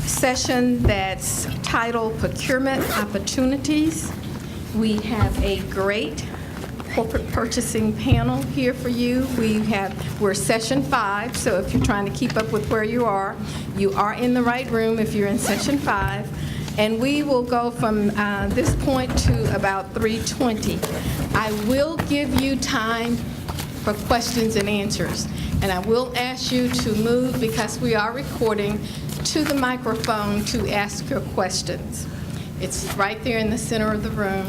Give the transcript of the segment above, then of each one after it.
session that's titled Procurement Opportunities. We have a great corporate purchasing panel here for you. We're session 5, so if you're trying to keep up with where you are in the right room if you're in session 5. And we will go from this point to about 3:20. I will give you time for questions and answers. And I will ask you to move, because we are recording, to the microphone to ask your questions. It's right there in the center of the room.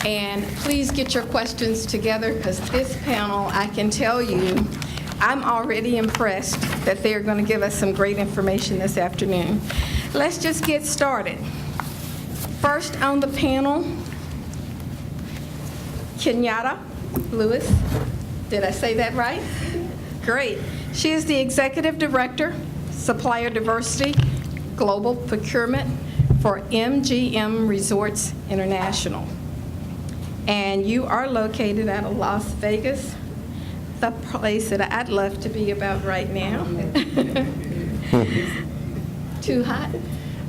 And please get your questions together, because this panel, I can tell you, I'm already impressed that they're going to give us some great information this afternoon. Let's just get started. First on the panel, Kenyatta Lewis. Did I say that right? Great. She is the Executive Director, Supplier Diversity, Global Procurement for MGM Resorts International. And you are located out of Las Vegas, the place that I'd love to be about right now. Too hot?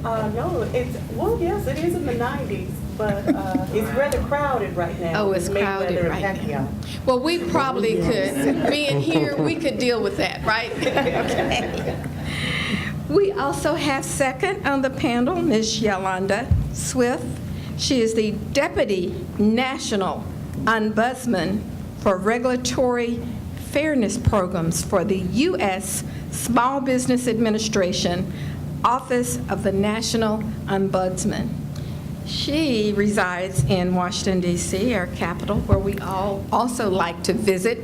No, yes, it is in the 90s, but it's rather crowded right now. Oh, it's crowded right now. Well, we probably could, being here, we could deal with that, right? Okay. We also have second on the panel, Ms. Yolanda Swift. She is the Deputy National Ombudsman for Regulatory Fairness Programs for the U.S. Small Business Administration, Office of the National Ombudsman. She resides in Washington, D.C., our capital, where we all also like to visit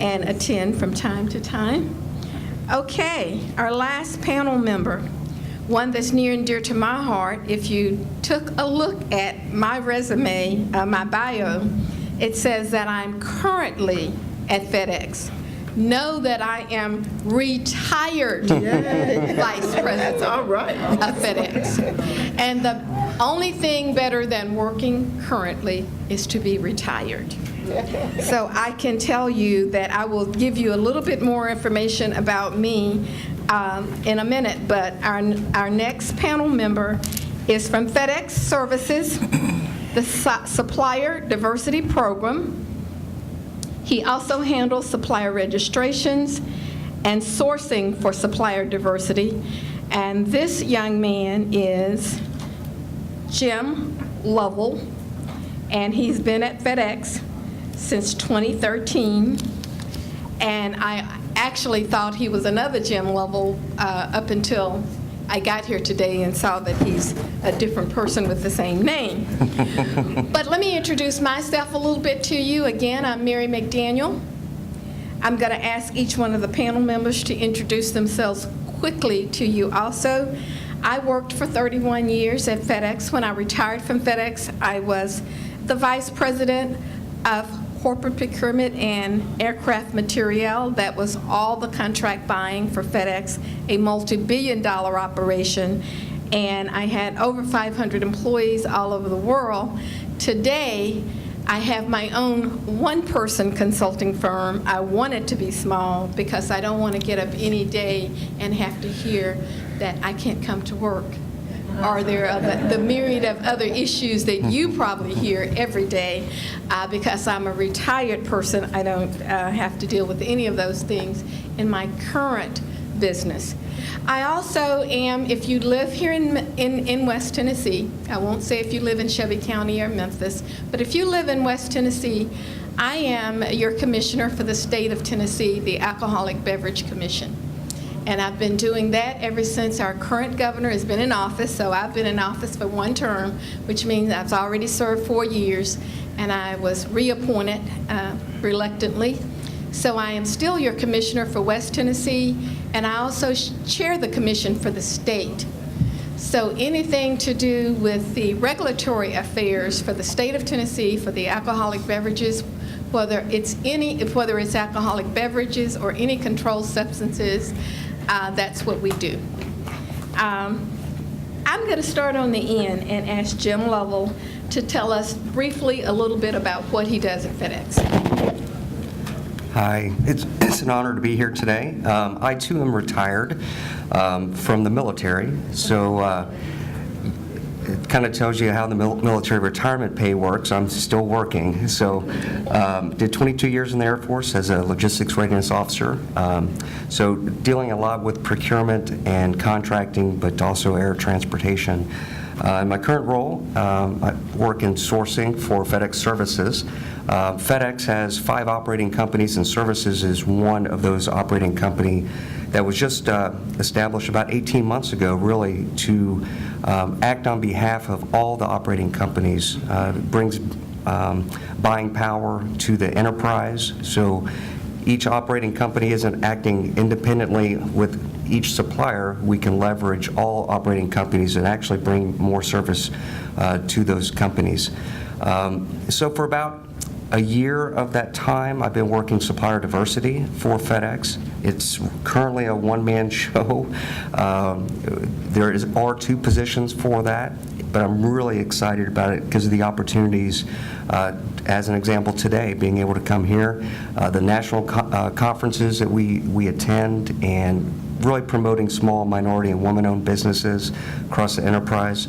and attend from time to time. Okay, our last panel member, one that's near and dear to my heart. If you took a look at my resume, my bio, it says that I'm currently at FedEx. Know that I am retired Vice President of FedEx. And the only thing better than working currently is to be retired. So I can tell you that I will give you a little bit more information about me in a minute, but our next panel member is from FedEx Services, the Supplier Diversity Program. He also handles supplier registrations and sourcing for supplier diversity. And this young man is Jim Lovell, and he's been at FedEx since 2013. And I actually thought he was another Jim Lovell up until I got here today and saw that he's a different person with the same name. But let me introduce myself a little bit to you. Again, I'm Mary McDaniel. I'm going to ask each one of the panel members to introduce themselves quickly to you also. I worked for 31 years at FedEx. When I retired from FedEx, I was the Vice President of Corporate Procurement and Aircraft Materiel. That was all the contract buying for FedEx, a multi-billion-dollar operation, and I had over 500 employees all over the world. Today, I have my own one-person consulting firm. I want it to be small because I don't want to get up any day and have to hear that I can't come to work. Or there are the myriad of other issues that you probably hear every day. Because I'm a retired person, I don't have to deal with any of those things in my current business. I also am, if you live here in West Tennessee, I won't say if you live in Shelby County or Memphis, but if you live in West Tennessee, I am your commissioner for the state of Tennessee, the Alcoholic Beverage Commission. And I've been doing that ever since our current governor has been in office. So I've been in office for one term, which means I've already served 4 years, and I was reappointed reluctantly. So I am still your commissioner for West Tennessee, and I also chair the commission for the state. So anything to do with the regulatory affairs for the state of Tennessee for the alcoholic beverages, whether it's alcoholic beverages or any controlled substances, that's what we do. I'm going to start on the end and ask Jim Lovell to tell us briefly a little bit about what he does at FedEx. Hi, it's an honor to be here today. I too am retired from the military, so it kind of tells you how the military retirement pay works. I'm still working, so did 22 years in the Air Force as a logistics readiness officer. So dealing a lot with procurement and contracting, but also air transportation. In my current role, I work in sourcing for FedEx Services. FedEx has 5 operating companies, and Services is one of those operating company that was just established about 18 months ago, really, to act on behalf of all the operating companies. It brings buying power to the enterprise, so each operating company isn't acting independently with each supplier. We can leverage all operating companies and actually bring more service to those companies. So for about a year of that time, I've been working supplier diversity for FedEx. It's currently a one-man show. There are 2 positions for that, but I'm really excited about it because of the opportunities. As an example today, being able to come here, the national conferences that we attend, and really promoting small minority and woman-owned businesses across the enterprise.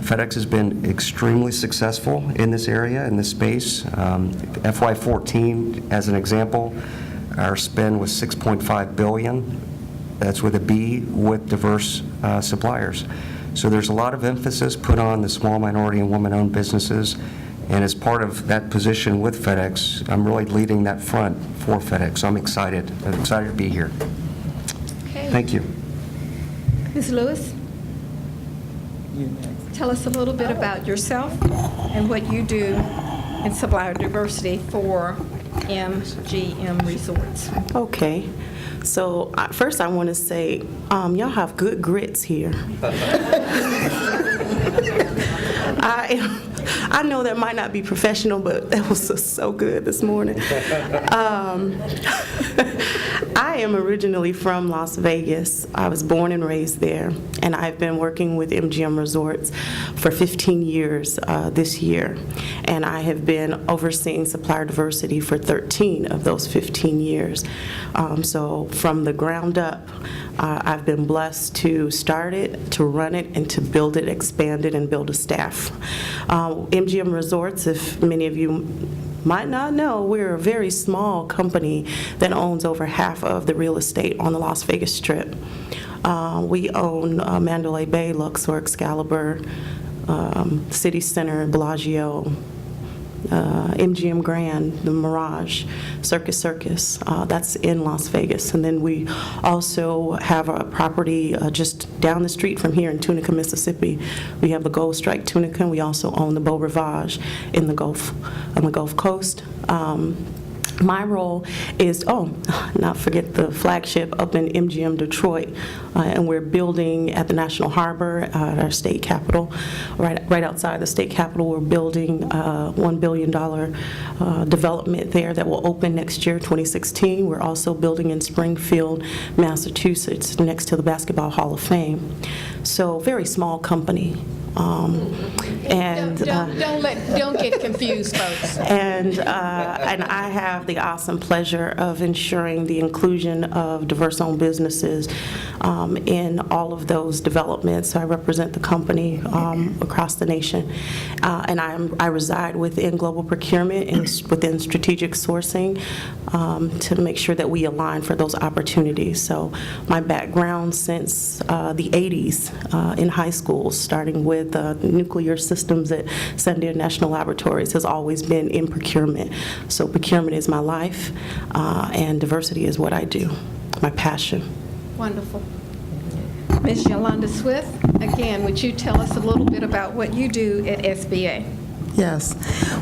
FedEx has been extremely successful in this area, in this space. FY14, as an example, our spend was $6.5 billion. That's with a B, with diverse suppliers. So there's a lot of emphasis put on the small minority and woman-owned businesses, and as part of that position with FedEx, I'm really leading that front for FedEx. So I'm excited to be here. Okay. Thank you. Ms. Lewis? Tell us a little bit about yourself and what you do in supplier diversity for MGM Resorts. Okay. So first I want to say, y'all have good grits here. I know that might not be professional, but that was so good this morning. I am originally from Las Vegas. I was born and raised there, and I've been working with MGM Resorts for 15 years this year, and I have been overseeing supplier diversity for 13 of those 15 years. So from the ground up, I've been blessed to start it, to run it, and to build it, expand it, and build a staff. MGM Resorts, if many of you might not know, we're a very small company that owns over half of the real estate on the Las Vegas Strip. We own Mandalay Bay, Luxor, Excalibur, City Center, Bellagio, MGM Grand, the Mirage, Circus, that's in Las Vegas. And then we also have a property just down the street from here in Tunica, Mississippi. We have the Gold Strike Tunica, and we also own the Beau Rivage in the Gulf, on the Gulf Coast. My role is, not forget the flagship up in MGM Detroit, and we're building at the National Harbor, at our state capitol, right outside the state capitol. We're building a $1 billion development there that will open next year, 2016. We're also building in Springfield, Massachusetts, next to the Basketball Hall of Fame. So very small company. Don't get confused, folks. And I have the awesome pleasure of ensuring the inclusion of diverse-owned businesses in all of those developments. So I represent the company across the nation, and I reside within global procurement and within strategic sourcing to make sure that we align for those opportunities. So my background since the 80s in high school, starting with nuclear systems at Sandia National Laboratories, has always been in procurement. So procurement is my life, and diversity is what I do, my passion. Wonderful. Ms. Yolanda Swift, again, would you tell us a little bit about what you do at SBA? Yes.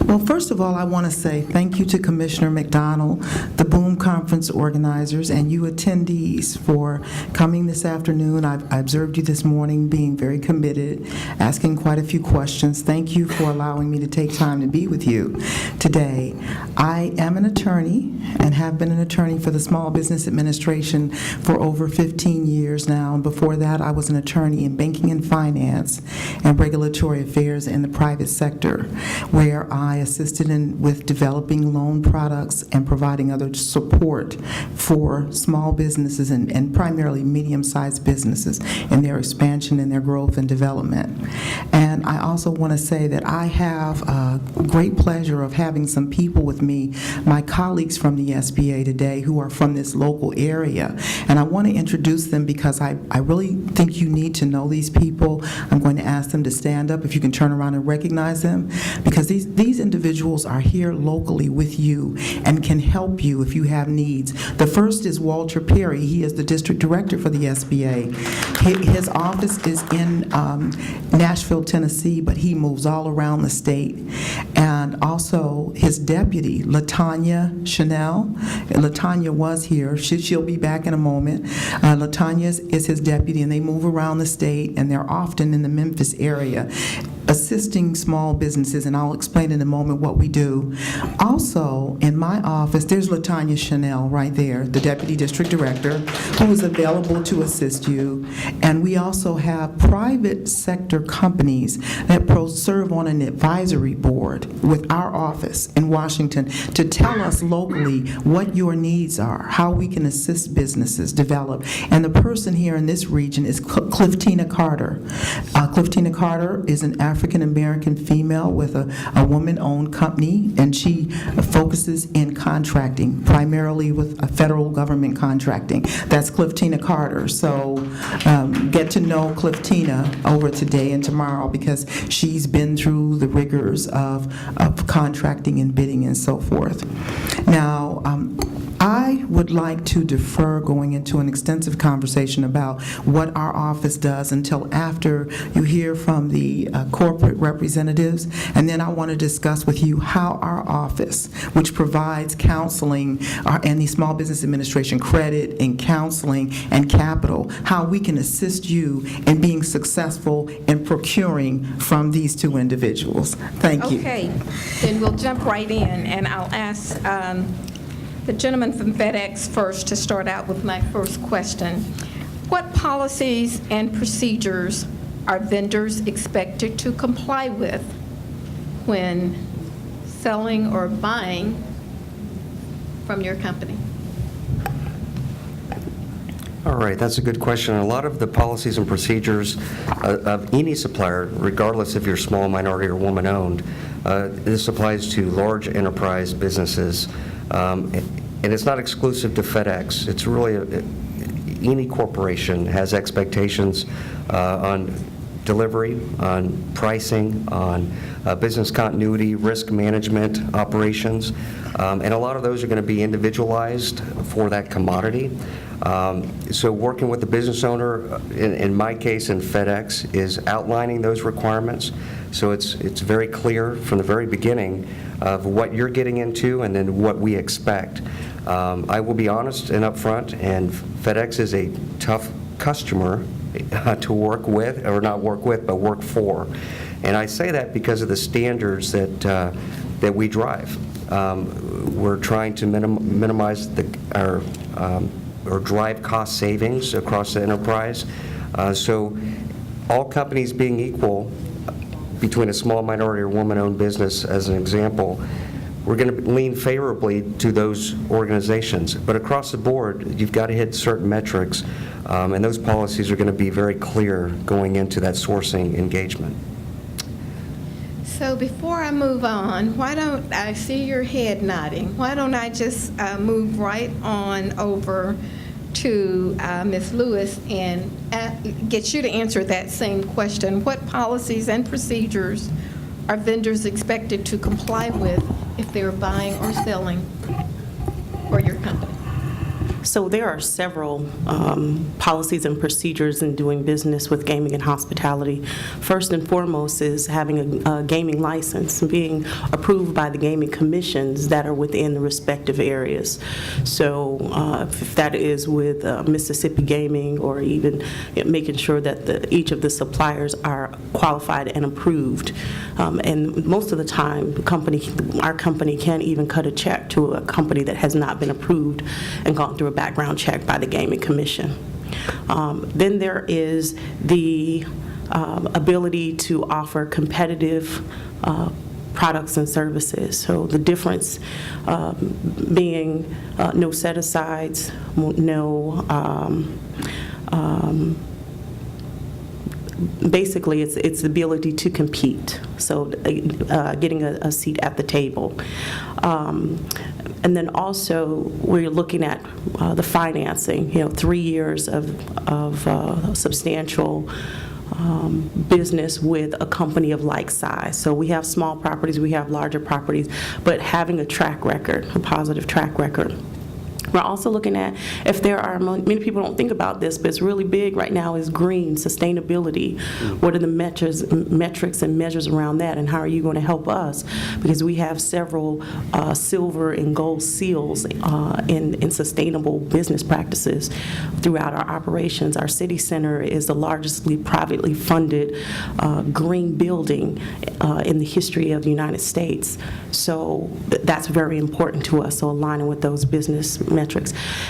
Well, first of all, I want to say thank you to Commissioner McDonald, the Boom Conference organizers, and you attendees for coming this afternoon. I observed you this morning being very committed, asking quite a few questions. Thank you for allowing me to take time to be with you today. I am an attorney and have been an attorney for the Small Business Administration for over 15 years now. And before that, I was an attorney in banking and finance and regulatory affairs in the private sector. where I assisted with developing loan products and providing other support for small businesses and primarily medium-sized businesses in their expansion and their growth and development. And I also want to say that I have a great pleasure of having some people with me, my colleagues from the SBA today, who are from this local area. And I want to introduce them because I really think you need to know these people. I'm going to ask them to stand up if you can turn around and recognize them, because these individuals are here locally with you and can help you if you have needs. The first is Walter Perry. He is the district director for the SBA. His office is in Nashville, Tennessee, but he moves all around the state. And also his deputy, LaTanya Chanel. LaTanya was here. She'll be back in a moment. LaTanya is his deputy, and they move around the state, and they're often in the Memphis area assisting small businesses, and I'll explain in a moment what we do. Also, in my office, there's LaTanya Chanel right there, the Deputy District Director, who is available to assist you. And we also have private sector companies that serve on an advisory board with our office in Washington to tell us locally what your needs are, how we can assist businesses develop. And the person here in this region is Cliftina Carter. Cliftina Carter is an African-American female with a woman-owned company, and she focuses in contracting, primarily with federal government contracting. That's Cliftina Carter. So get to know Cliftina over today and tomorrow, because she's been through the rigors of contracting and bidding and so forth. Now, I would like to defer going into an extensive conversation about what our office does until after you hear from the corporate representatives, and then I want to discuss with you how our office, which provides counseling and the Small Business Administration credit and counseling and capital, how we can assist you in being successful in procuring from these two individuals. Thank you. Okay, then we'll jump right in, and I'll ask the gentleman from FedEx first to start out with my first question. What policies and procedures are vendors expected to comply with when selling or buying from your company? All right, that's a good question. A lot of the policies and procedures of any supplier, regardless if you're small, minority, or woman-owned, this applies to large enterprise businesses. And it's not exclusive to FedEx. It's really any corporation has expectations on delivery, on pricing, on business continuity, risk management, operations. And a lot of those are going to be individualized for that commodity. So working with the business owner, in my case in FedEx, is outlining those requirements. So it's very clear from the very beginning of what you're getting into and then what we expect. I will be honest and upfront, and FedEx is a tough customer to work with, or not work with, but work for. And I say that because of the standards that we drive. We're trying to minimize or drive cost savings across the enterprise. So all companies being equal, between a small, minority, or woman-owned business, as an example, we're going to lean favorably to those organizations. But across the board, you've got to hit certain metrics, and those policies are going to be very clear going into that sourcing engagement. So before I move on, why don't I see your head nodding? Why don't I just move right on over to Ms. Lewis and get you to answer that same question. What policies and procedures are vendors expected to comply with if they're buying or selling for your company? So there are several policies and procedures in doing business with gaming and hospitality. First and foremost is having a gaming license, being approved by the gaming commissions that are within the respective areas. So if that is with Mississippi Gaming, or even making sure that each of the suppliers are qualified and approved. And most of the time, our company can't even cut a check to a company that has not been approved and gone through a background check by the Gaming Commission. Then there is the ability to offer competitive products and services. So the difference being no set-asides, no basically, it's the ability to compete, so getting a seat at the table. And then also, we're looking at the financing, 3 years of substantial business with a company of like size. So we have small properties, we have larger properties, but having a track record, a positive track record. We're also looking at if there are, many people don't think about this, but it's really big right now, is green, sustainability. What are the metrics and measures around that, and how are you going to help us? Because we have several silver and gold seals in sustainable business practices throughout our operations. Our city center is the largest privately funded green building in the history of the United States. So that's very important to us, so aligning with those business metrics.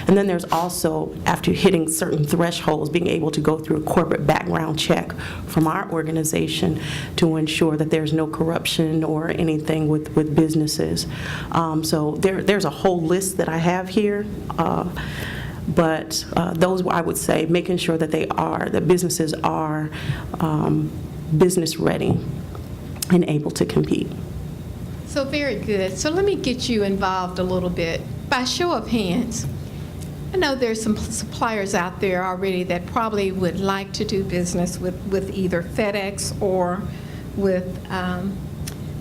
And then there's also, after hitting certain thresholds, being able to go through a corporate background check from our organization to ensure that there's no corruption or anything with businesses. So there's a whole list that I have here. But those, I would say, making sure that that businesses are business ready and able to compete. So very good. So let me get you involved a little bit. By show of hands, I know there's some suppliers out there already that probably would like to do business with either FedEx or with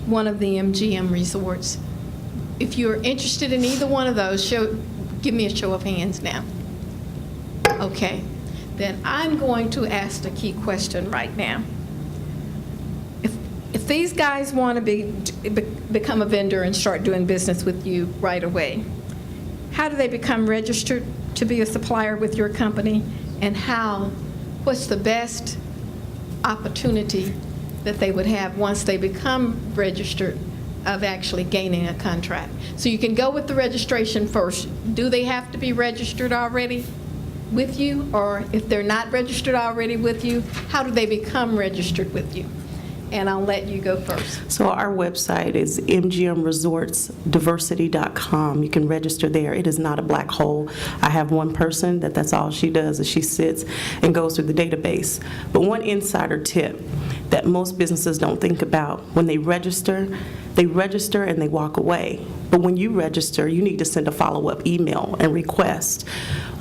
one of the MGM resorts. If you're interested in either one of those, give me a show of hands now. Okay. Then I'm going to ask the key question right now. If these guys want to become a vendor and start doing business with you right away, how do they become registered to be a supplier with your company? And what's the best opportunity that they would have once they become registered of actually gaining a contract? So you can go with the registration first. Do they have to be registered already with you? Or if they're not registered already with you, how do they become registered with you? And I'll let you go first. So our website is mgmresortsdiversity.com. You can register there. It is not a black hole. I have one person that's all she does is she sits and goes through the database. But one insider tip that most businesses don't think about, when they register and they walk away. But when you register, you need to send a follow-up email and request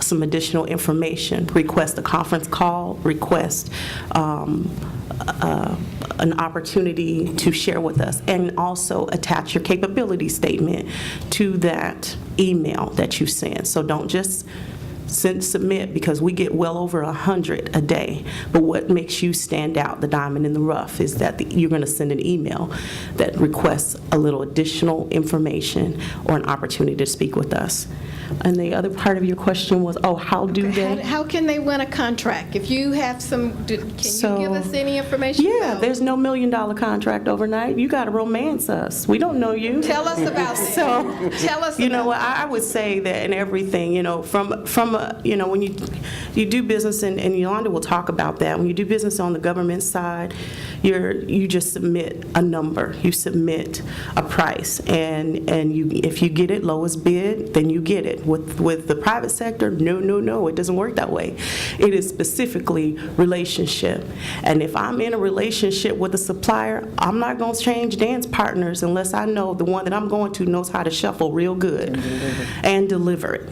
some additional information, request a conference call, request an opportunity to share with us, and also attach your capability statement to that email that you send. So don't just submit, because we get well over 100 a day. But what makes you stand out, the diamond in the rough, is that you're going to send an email that requests a little additional information or an opportunity to speak with us. And the other part of your question was, how do they? How can they win a contract? If you have some, can you give us any information? Yeah, there's no $1 million contract overnight. You got to romance us. We don't know you. Tell us about that. So, tell us. What I would say that in everything, from when you do business, and Yolanda will talk about that. When you do business on the government side, you just submit a number. You submit a price, and if you get it lowest bid, then you get it. With the private sector, no, it doesn't work that way. It is specifically relationship. And if I'm in a relationship with a supplier, I'm not going to change dance partners unless I know the one that I'm going to knows how to shuffle real good and deliver it.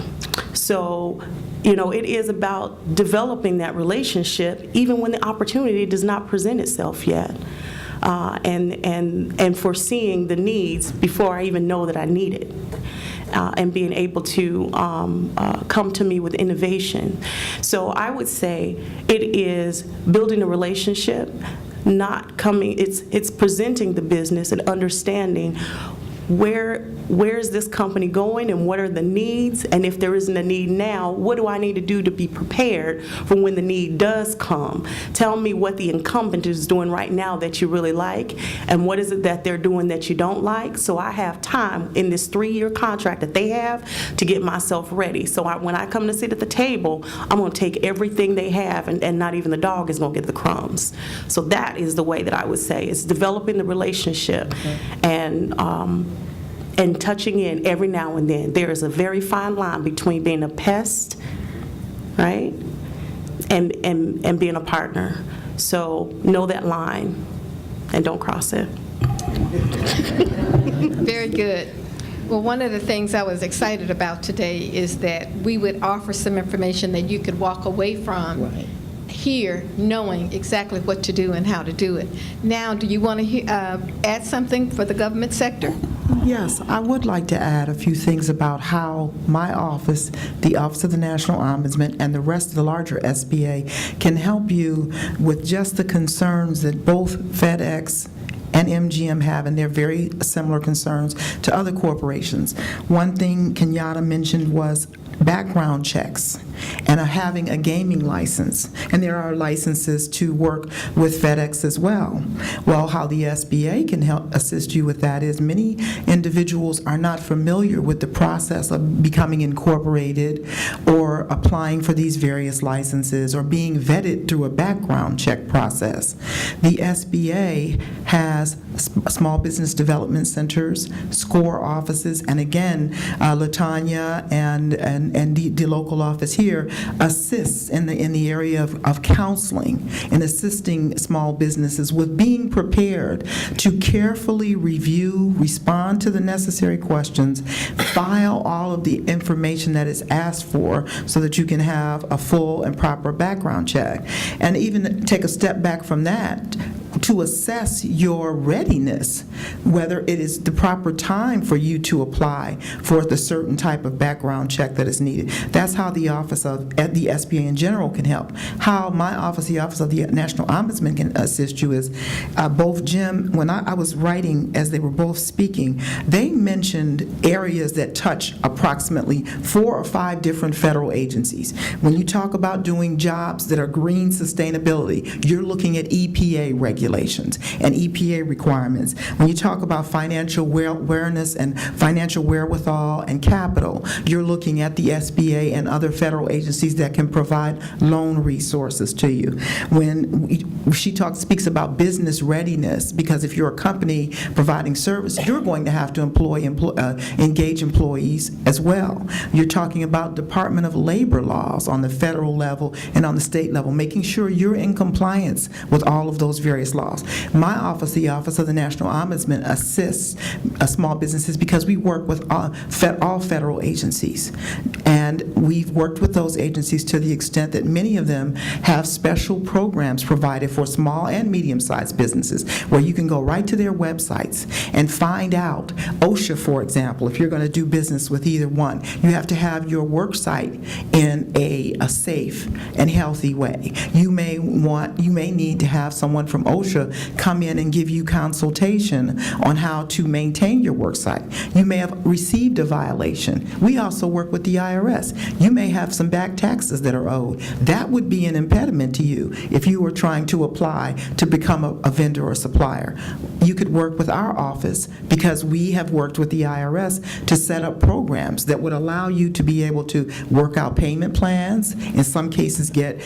So, it is about developing that relationship even when the opportunity does not present itself yet. And foreseeing the needs before I even know that I need it. And being able to come to me with innovation. So I would say it is building a relationship, it's presenting the business and understanding where is this company going and what are the needs? And if there isn't a need now, what do I need to do to be prepared for when the need does come? Tell me what the incumbent is doing right now that you really like, and what is it that they're doing that you don't like, so I have time in this 3-year contract that they have to get myself ready. So when I come to sit at the table, I'm going to take everything they have, and not even the dog is going to get the crumbs. So that is the way that I would say, it's developing the relationship and touching in every now and then. There is a very fine line between being a pest, right, and being a partner. So know that line and don't cross it. Very good. Well, one of the things I was excited about today is that we would offer some information that you could walk away from here knowing exactly what to do and how to do it. Now, do you want to add something for the government sector? Yes, I would like to add a few things about how my office, the Office of the National Ombudsman, and the rest of the larger SBA can help you with just the concerns that both FedEx and MGM have, and they're very similar concerns to other corporations. One thing Kenyatta mentioned was background checks and having a gaming license. And there are licenses to work with FedEx as well. Well, how the SBA can help assist you with that is many individuals are not familiar with the process of becoming incorporated or applying for these various licenses or being vetted through a background check process. The SBA has small business development centers, SCORE offices, and again, LaTanya and the local office here assists in the area of counseling and assisting small businesses with being prepared to carefully review, respond to the necessary questions, file all of the information that is asked for so that you can have a full and proper background check. And even take a step back from that, to assess your readiness, whether it is the proper time for you to apply for the certain type of background check that is needed. That's how the Office of the SBA in general can help. How my office, the Office of the National Ombudsman, can assist you is both Jim, when I was writing as they were both speaking, they mentioned areas that touch approximately 4 or 5 different federal agencies. When you talk about doing jobs that are green sustainability, you're looking at EPA regulations and EPA requirements. When you talk about financial awareness and financial wherewithal and capital, you're looking at the SBA and other federal agencies that can provide loan resources to you. When she speaks about business readiness, because if you're a company providing service, you're going to have to engage employees as well. You're talking about Department of Labor laws on the federal level and on the state level, making sure you're in compliance with all of those various laws. My office, the Office of the National Ombudsman, assists small businesses because we work with all federal agencies. And we've worked with those agencies to the extent that many of them have special programs provided for small and medium-sized businesses where you can go right to their websites and find out. OSHA, for example, if you're going to do business with either one, you have to have your work site in a safe and healthy way. You may need to have someone from OSHA come in and give you consultation on how to maintain your work site. You may have received a violation. We also work with the IRS. You may have some back taxes that are owed. That would be an impediment to you if you were trying to apply to become a vendor or supplier. You could work with our office because we have worked with the IRS to set up programs that would allow you to be able to work out payment plans, in some cases get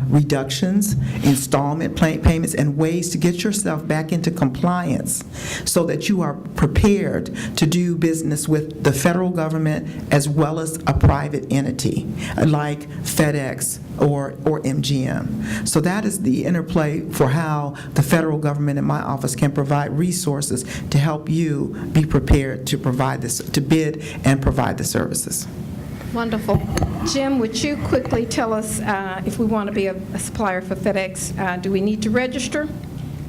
reductions, installment payments, and ways to get yourself back into compliance so that you are prepared to do business with the federal government as well as a private entity like FedEx or MGM. So that is the interplay for how the federal government and my office can provide resources to help you be prepared to provide this, to bid and provide the services. Wonderful. Jim, would you quickly tell us if we want to be a supplier for FedEx, do we need to register?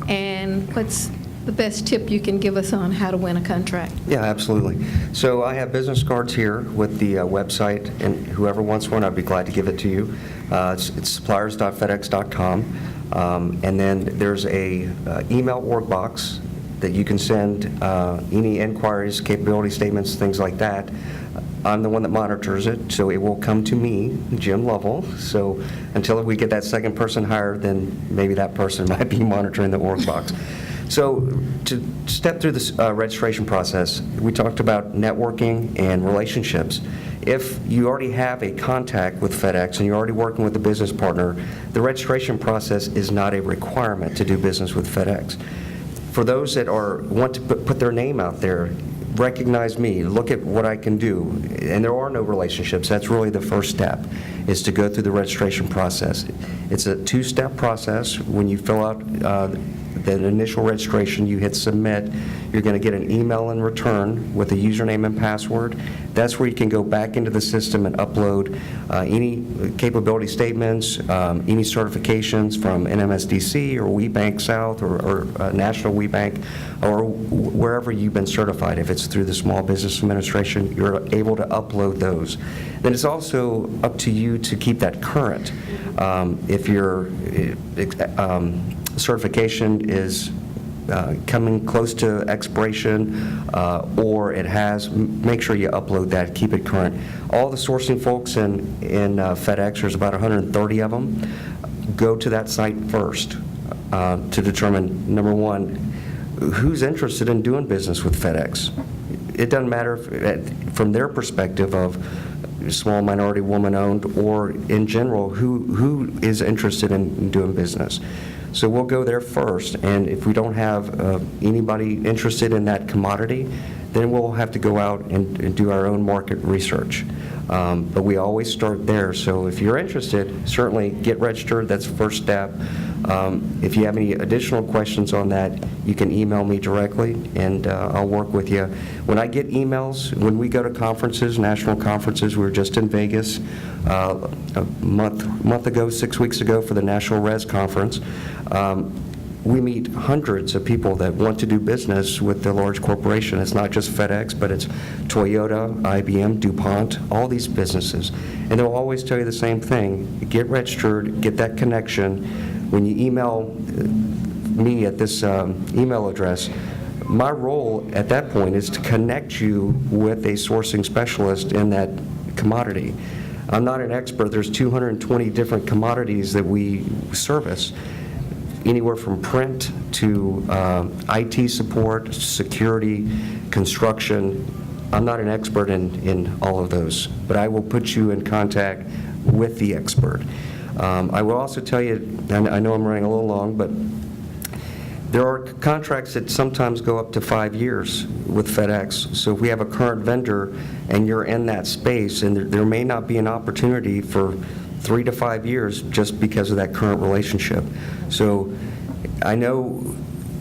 And what's the best tip you can give us on how to win a contract? Yeah, absolutely. So I have business cards here with the website, and whoever wants one, I'd be glad to give it to you. It's suppliers.fedex.com. And then there's a email org box that you can send any inquiries, capability statements, things like that. I'm the one that monitors it, so it will come to me, Jim Lovell. So until we get that second person hired, then maybe that person might be monitoring the org box. So to step through this registration process, we talked about networking and relationships. If you already have a contact with FedEx and you're already working with a business partner, the registration process is not a requirement to do business with FedEx. For those that want to put their name out there, recognize me, look at what I can do. And there are no relationships. That's really the first step, is to go through the registration process. It's a two-step process. When you fill out the initial registration, you hit submit, you're going to get an email in return with a username and password. That's where you can go back into the system and upload any capability statements, any certifications from NMSDC or WeBank South or National WeBank, or wherever you've been certified. If it's through the Small Business Administration, you're able to upload those. Then it's also up to you to keep that current. If your certification is coming close to expiration, or it has, make sure you upload that, keep it current. All the sourcing folks in FedEx, there's about 130 of them, go to that site first to determine, number one, who's interested in doing business with FedEx. It doesn't matter if, from their perspective of small minority woman-owned, or in general, who is interested in doing business. So we'll go there first, and if we don't have anybody interested in that commodity, then we'll have to go out and do our own market research. But we always start there, so if you're interested, certainly get registered. That's the first step. If you have any additional questions on that, you can email me directly, and I'll work with you. When I get emails, when we go to conferences, national conferences, we were just in Vegas a month ago, 6 weeks ago, for the National Res Conference. We meet hundreds of people that want to do business with the large corporation. It's not just FedEx, but it's Toyota, IBM, DuPont, all these businesses. And they'll always tell you the same thing. Get registered, get that connection. When you email me at this email address, my role at that point is to connect you with a sourcing specialist in that commodity. I'm not an expert. There's 220 different commodities that we service, anywhere from print to IT support, security, construction. I'm not an expert in all of those, but I will put you in contact with the expert. I will also tell you, and I know I'm running a little long, but there are contracts that sometimes go up to 5 years with FedEx. So if we have a current vendor and you're in that space, and there may not be an opportunity for 3 to 5 years just because of that current relationship. So I know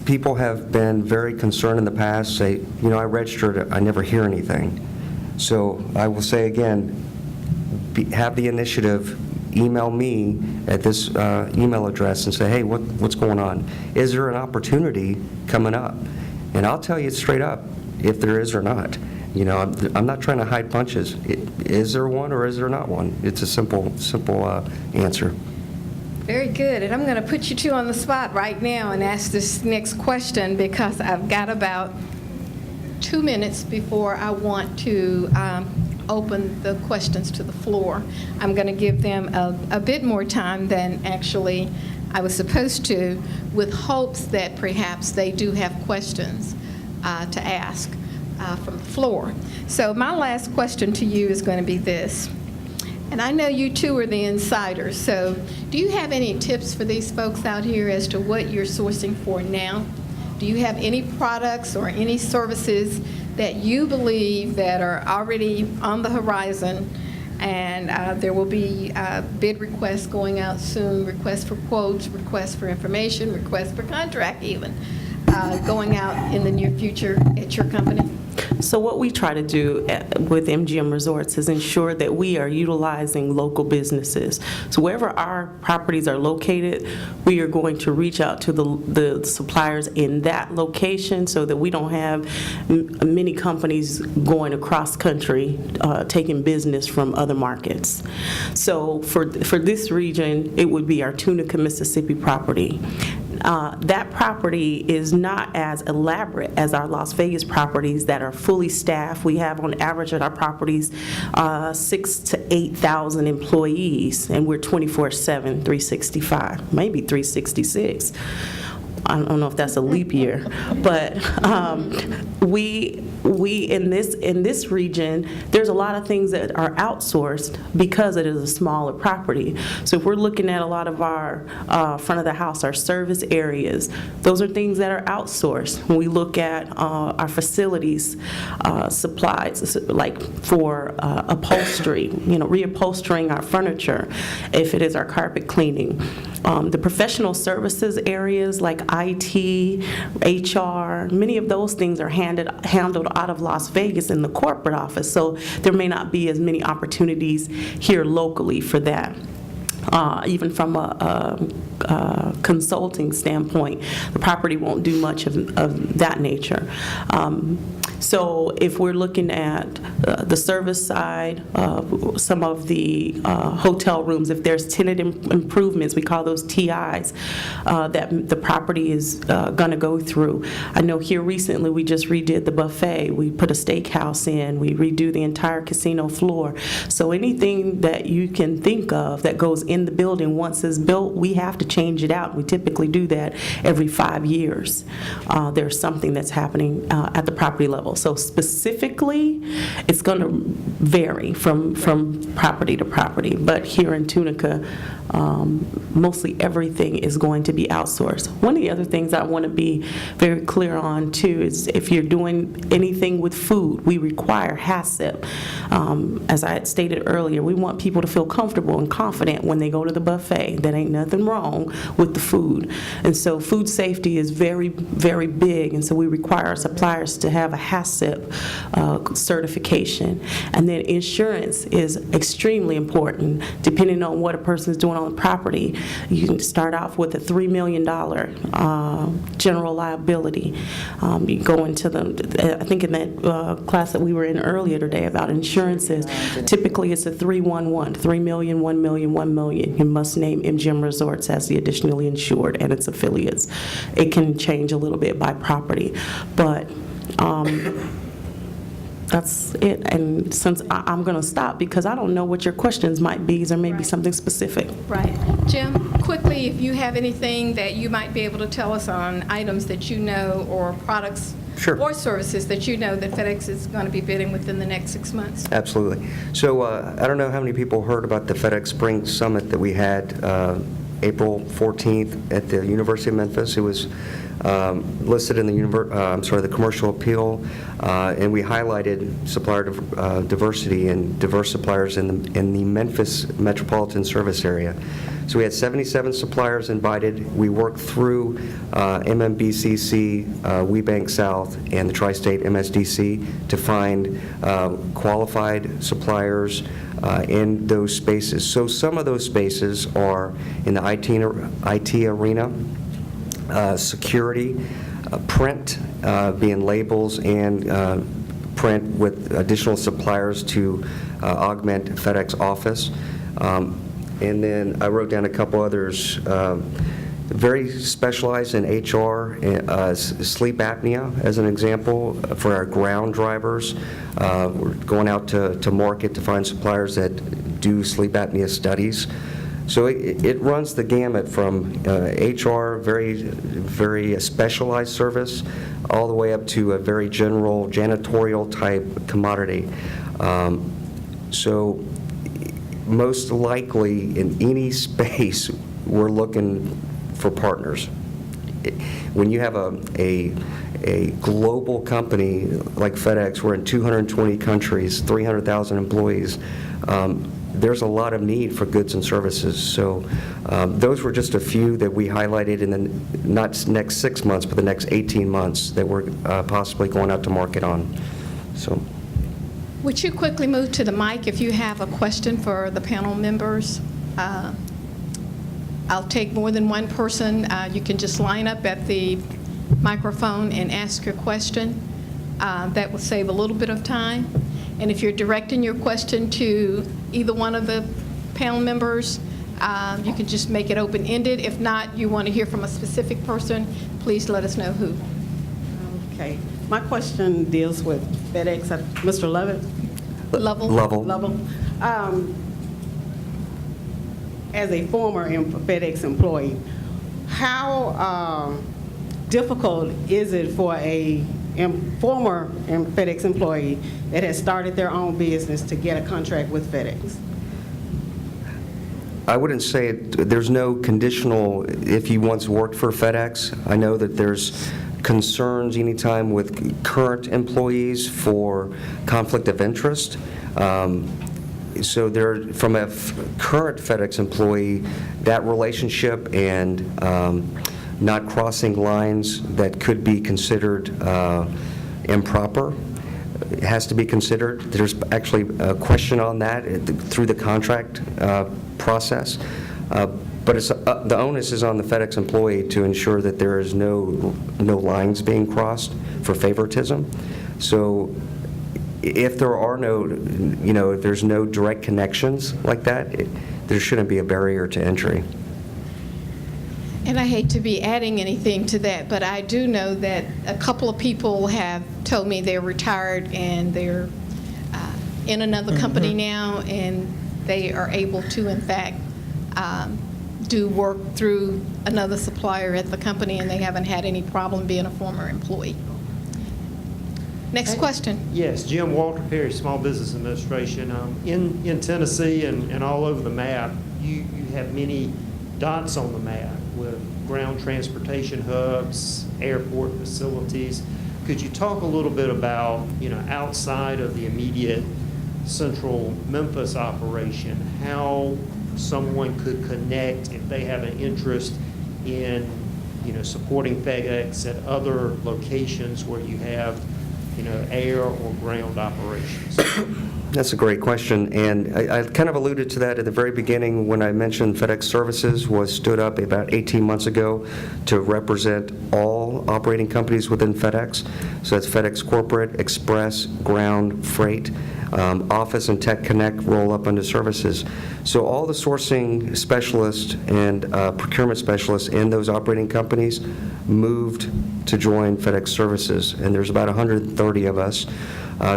people have been very concerned in the past, say, you know, I registered, I never hear anything. So I will say again, have the initiative, email me at this email address and say, hey, what's going on? Is there an opportunity coming up? And I'll tell you straight up if there is or not. You know, I'm not trying to hide punches. Is there one or is there not one? It's a simple answer. Very good. And I'm going to put you two on the spot right now and ask this next question, because I've got about 2 minutes before I want to open the questions to the floor. I'm going to give them a bit more time than actually I was supposed to, with hopes that perhaps they do have questions to ask from the floor. So my last question to you is going to be this. And I know you two are the insiders, so do you have any tips for these folks out here as to what you're sourcing for now? Do you have any products or any services that you believe that are already on the horizon, and there will be bid requests going out soon, requests for quotes, requests for information, requests for contract even, going out in the near future at your company? So what we try to do with MGM Resorts is ensure that we are utilizing local businesses. So wherever our properties are located, we are going to reach out to the suppliers in that location, so that we don't have many companies going across country taking business from other markets. So for this region, it would be our Tunica, Mississippi property. That property is not as elaborate as our Las Vegas properties that are fully staffed. We have on average at our properties 6,000 to 8,000 employees, and we're 24/7, 365, maybe 366. I don't know if that's a leap year, but we in this region, there's a lot of things that are outsourced because it is a smaller property. So if we're looking at a lot of our front of the house, our service areas, those are things that are outsourced. When we look at our facilities, supplies, like for upholstery, reupholstering our furniture, if it is our carpet cleaning, the professional services areas like IT, HR, many of those things are handled out of Las Vegas in the corporate office, so there may not be as many opportunities here locally for that. Even from a consulting standpoint, the property won't do much of that nature. So if we're looking at the service side, some of the hotel rooms, if there's tenant improvements, we call those TIs, that the property is going to go through. I know here recently we just redid the buffet. We put a steakhouse in. We redo the entire casino floor. So anything that you can think of that goes in the building once it's built, we have to change it out. We typically do that every 5 years. There's something that's happening at the property level. So specifically, it's going to vary from property to property. But here in Tunica, mostly everything is going to be outsourced. One of the other things I want to be very clear on, too, is if you're doing anything with food, we require HACCP. As I had stated earlier, we want people to feel comfortable and confident when they go to the buffet. That ain't nothing wrong with the food. And so food safety is very, very big, and so we require our suppliers to have a HACCP certification. And then insurance is extremely important. Depending on what a person is doing on the property, you can start off with a $3 million general liability. You go into I think in that class that we were in earlier today about insurances, typically it's a 311, 3 million, 1 million, 1 million. You must name MGM Resorts as the additionally insured and its affiliates. It can change a little bit by property, but that's it. And since I'm going to stop because I don't know what your questions might be, there may be something specific. Right. Jim, quickly, if you have anything that you might be able to tell us on items that you know or products Sure. or services that you know that FedEx is going to be bidding within the next 6 months. Absolutely. So I don't know how many people heard about the FedEx Spring Summit that we had April 14th at the University of Memphis. It was listed in the commercial appeal, and we highlighted supplier diversity and diverse suppliers in the Memphis metropolitan service area. So we had 77 suppliers invited. We worked through MMBCC, WeBank South, and the Tri-State MSDC to find qualified suppliers in those spaces. So some of those spaces are in the IT arena, security, print, being labels and print with additional suppliers to augment FedEx Office. And then I wrote down a couple others, very specialized in HR, sleep apnea as an example for our ground drivers. We're going out to market to find suppliers that do sleep apnea studies. So it runs the gamut from HR, very specialized service, all the way up to a very general janitorial type commodity. So most likely in any space, we're looking for partners. When you have a global company like FedEx, we're in 220 countries, 300,000 employees, there's a lot of need for goods and services. So those were just a few that we highlighted in the not next 6 months, but the next 18 months that we're possibly going out to market on. So. Would you quickly move to the mic if you have a question for the panel members? I'll take more than one person. You can just line up at the microphone and ask your question. That will save a little bit of time. And if you're directing your question to either one of the panel members, You can just make it open-ended. If not, you want to hear from a specific person, please let us know who. Okay. My question deals with FedEx. Mr. Lovett? Lovell? Lovell. As a former FedEx employee, how difficult is it for a former FedEx employee that has started their own business to get a contract with FedEx? I wouldn't say there's no conditional if you once worked for FedEx. I know that there's concerns anytime with current employees for conflict of interest. So there, from a current FedEx employee, that relationship and not crossing lines that could be considered improper has to be considered. There's actually a question on that through the contract process. But it's, the onus is on the FedEx employee to ensure that there is no lines being crossed for favoritism. So if there are no, if there's no direct connections like that, there shouldn't be a barrier to entry. And I hate to be adding anything to that, but I do know that a couple of people have told me they're retired and they're in another company now, and they are able to, in fact, do work through another supplier at the company, and they haven't had any problem being a former employee. Next question. Yes, Jim Walter Perry, Small Business Administration. In Tennessee and all over the map, you have many dots on the map with ground transportation hubs, airport facilities. Could you talk a little bit about, outside of the immediate central Memphis operation, how someone could connect if they have an interest in, supporting FedEx at other locations where you have, air or ground operations? That's a great question, and I kind of alluded to that at the very beginning when I mentioned FedEx Services was stood up about 18 months ago to represent all operating companies within FedEx. So that's FedEx Corporate, Express, Ground, Freight, Office and Tech Connect roll up under services. So all the sourcing specialists and procurement specialists in those operating companies moved to join FedEx Services, and there's about 130 of us.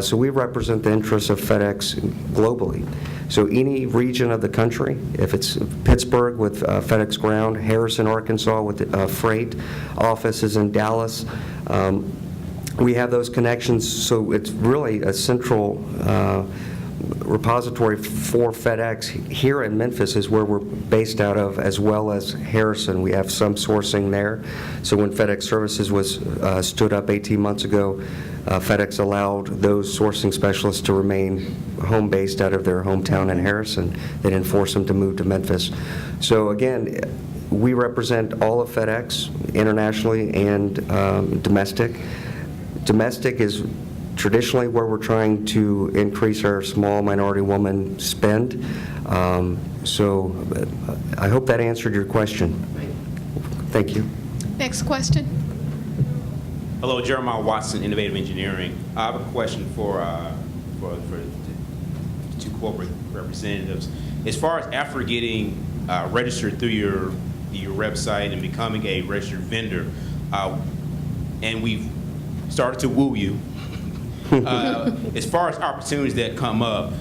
So we represent the interests of FedEx globally. So any region of the country, if it's Pittsburgh with FedEx Ground, Harrison, Arkansas with Freight, offices in Dallas, we have those connections. So it's really a central repository for FedEx. Here in Memphis is where we're based out of, as well as Harrison. We have some sourcing there. So when FedEx Services was stood up 18 months ago, FedEx allowed those sourcing specialists to remain home-based out of their hometown in Harrison. They didn't force them to move to Memphis. So again, we represent all of FedEx internationally and domestic. Domestic is traditionally where we're trying to increase our small minority woman spend. So I hope that answered your question. Thank you. Next question. Hello, Jeremiah Watson, Innovative Engineering. I have a question for the two corporate representatives. As far as after getting registered through your website and becoming a registered vendor, and we've started to woo you, as far as opportunities that come up,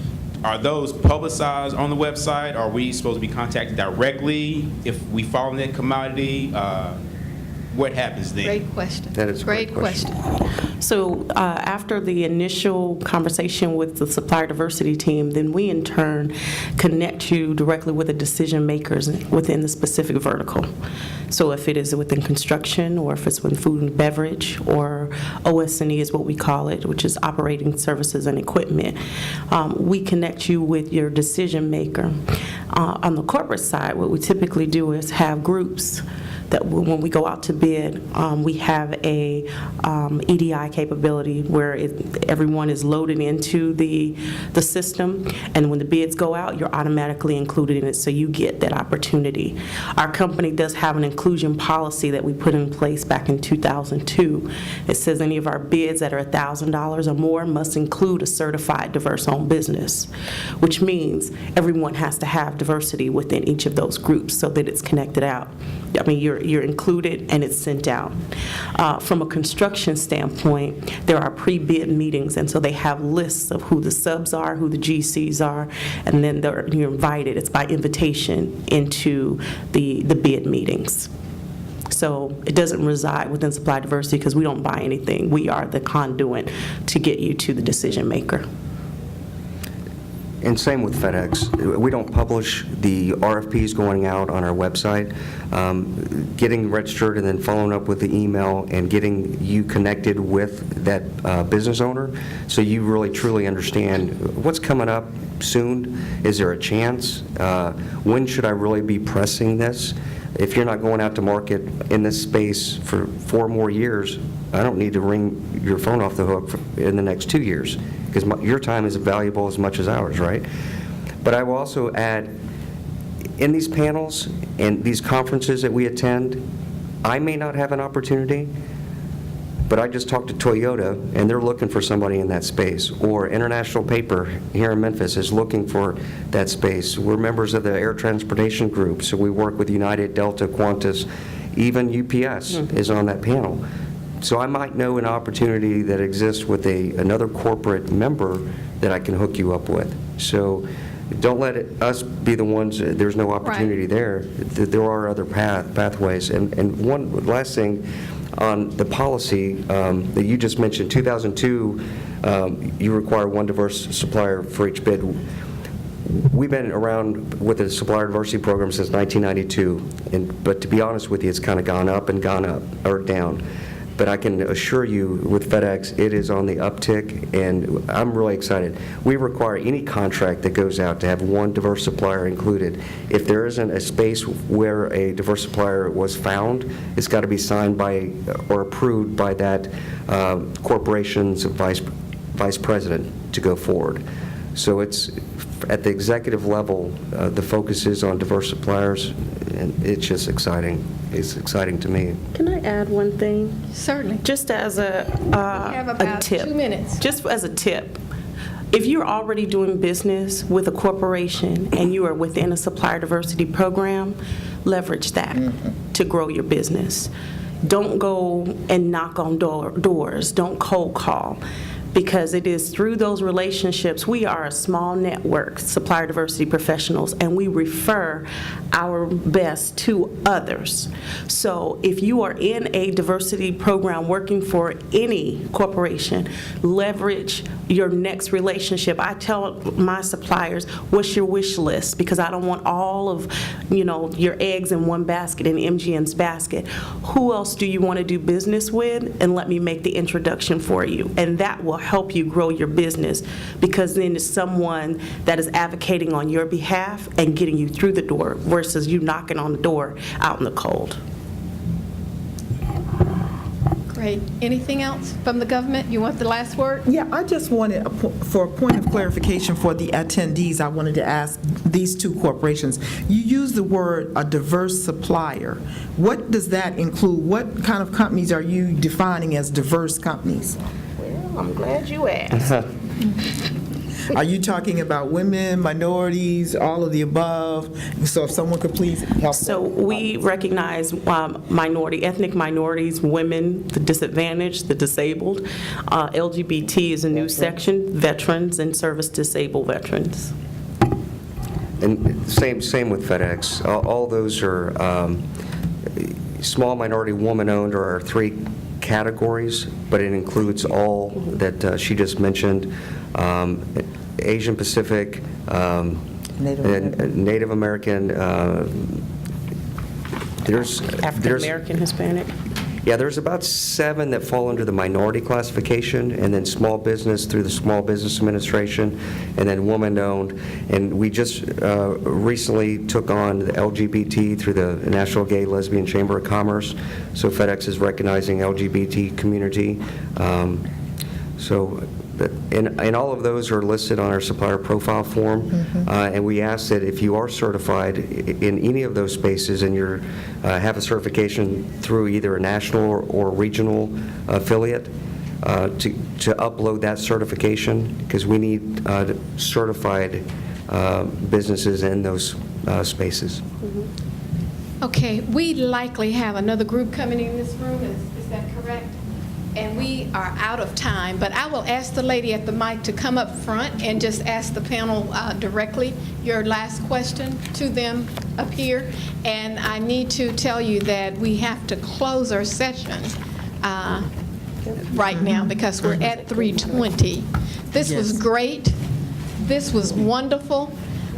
are those publicized on the website? Are we supposed to be contacted directly if we fall in that commodity? What happens then? Great question. That is a great question. So after the initial conversation with the supplier diversity team, then we in turn connect you directly with the decision makers within the specific vertical. So if it is within construction, or if it's within food and beverage, or OS&E is what we call it, which is operating services and equipment, we connect you with your decision maker. On the corporate side, what we typically do is have groups that when we go out to bid, we have a EDI capability where everyone is loaded into the system, and when the bids go out, you're automatically included in it, so you get that opportunity. Our company does have an inclusion policy that we put in place back in 2002. It says any of our bids that are $1,000 or more must include a certified diverse-owned business, which means everyone has to have diversity within each of those groups so that it's connected out. I mean, you're included and it's sent out. From a construction standpoint, there are pre-bid meetings, and so they have lists of who the subs are, who the GCs are, and then you're invited. It's by invitation into the bid meetings. So it doesn't reside within supply diversity because we don't buy anything. We are the conduit to get you to the decision maker. And same with FedEx. We don't publish the RFPs going out on our website. Getting registered and then following up with the email and getting you connected with that business owner so you really truly understand what's coming up soon. Is there a chance? When should I really be pressing this? If you're not going out to market in this space for 4 more years, I don't need to ring your phone off the hook in the next 2 years, because your time is valuable as much as ours, right? But I will also add, in these panels and these conferences that we attend, I may not have an opportunity, but I just talked to Toyota, and they're looking for somebody in that space. Or International Paper here in Memphis is looking for that space. We're members of the Air Transportation Group, so we work with United, Delta, Qantas, even UPS is on that panel. So I might know an opportunity that exists with another corporate member that I can hook you up with. So don't let us be the ones, there's no opportunity there. There are other pathways. And one last thing, on the policy that you just mentioned, 2002, you require one diverse supplier for each bid. We've been around with the supplier diversity program since 1992, but to be honest with you, it's kind of gone up and gone up, or down. But I can assure you with FedEx, it is on the uptick, and I'm really excited. We require any contract that goes out to have one diverse supplier included. If there isn't a space where a diverse supplier was found, it's got to be signed by or approved by that corporation's vice president to go forward. So it's at the executive level, the focus is on diverse suppliers, and it's just exciting. It's exciting to me. Can I add one thing? Certainly. Just as have a about tip. 2 minutes. Just as a tip. If you're already doing business with a corporation and you are within a supplier diversity program, leverage that to grow your business. Don't go and knock on doors. Don't cold call. Because it is through those relationships, we are a small network, supplier diversity professionals, and we refer our best to others. So if you are in a diversity program working for any corporation, leverage your next relationship. I tell my suppliers, what's your wish list? Because I don't want all of, your eggs in one basket, in MGM's basket. Who else do you want to do business with? And let me make the introduction for you. And that will help you grow your business, because then it's someone that is advocating on your behalf and getting you through the door versus you knocking on the door out in the cold. Great. Anything else from the government? You want the last word? Yeah, I just wanted, for a point of clarification for the attendees, I wanted to ask these two corporations. You use the word a diverse supplier. What does that include? What kind of companies are you defining as diverse companies? Well, I'm glad you asked. Are you talking about women, minorities, all of the above? So if someone could please help. So we recognize ethnic minorities, women, the disadvantaged, the disabled. LGBT is a new section, veterans and service disabled veterans. And same with FedEx. All those are small minority woman-owned are our 3 categories, but it includes all that she just mentioned. Asian Pacific, Native American, there's African American, Hispanic. Yeah, there's about 7 that fall under the minority classification, and then small business through the Small Business Administration, and then woman-owned. And we just recently took on the LGBT through the National Gay Lesbian Chamber of Commerce, so FedEx is recognizing LGBT community. And all of those are listed on our supplier profile form, and we ask that if you are certified in any of those spaces and you have a certification through either a national or regional affiliate, to upload that certification, because we need certified businesses in those spaces. Okay, we likely have another group coming in this room, is that correct? And we are out of time, but I will ask the lady at the mic to come up front and just ask the panel directly your last question to them up here. And I need to tell you that we have to close our session right now because we're at 3:20. This was great. This was wonderful.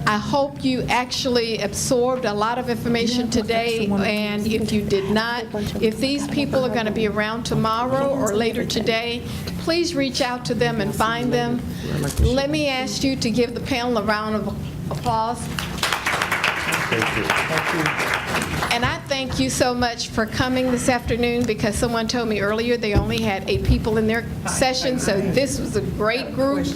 I hope you actually absorbed a lot of information today, and if you did not, if these people are going to be around tomorrow or later today, please reach out to them and find them. Let me ask you to give the panel a round of applause. And I thank you so much for coming this afternoon, because someone told me earlier they only had 8 people in their session, so this was a great group,